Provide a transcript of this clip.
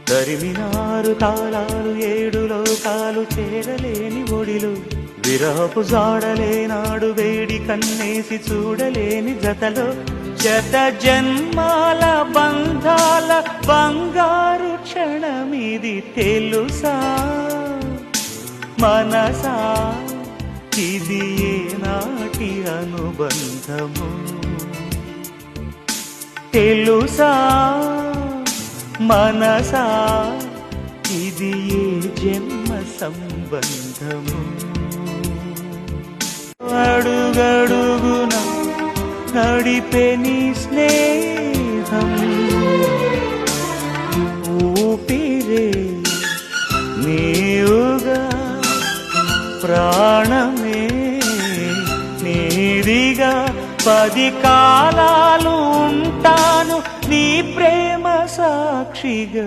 తరిమినారు తాళాలు ఏడు లోకాలు చేరలేని ఒడిలు విరహపు జాడలేనాడు వేడి కన్నేసి చూడలేని జతలో శత జన్మాల బంధాల బంగారు క్షణమిది తెలుసా మనసా ఇది ఏనాటి అనుబంధము తెలుసా మనసా ఇది ఏ జన్మ సంబంధము అడుగడుగున నడిపే నీ స్నేహం ఊపిరే నీవుగా ప్రాణమే నీదిగా 10 కాలాలు ఉంటాను నీ ప్రేమ సాక్షిగా.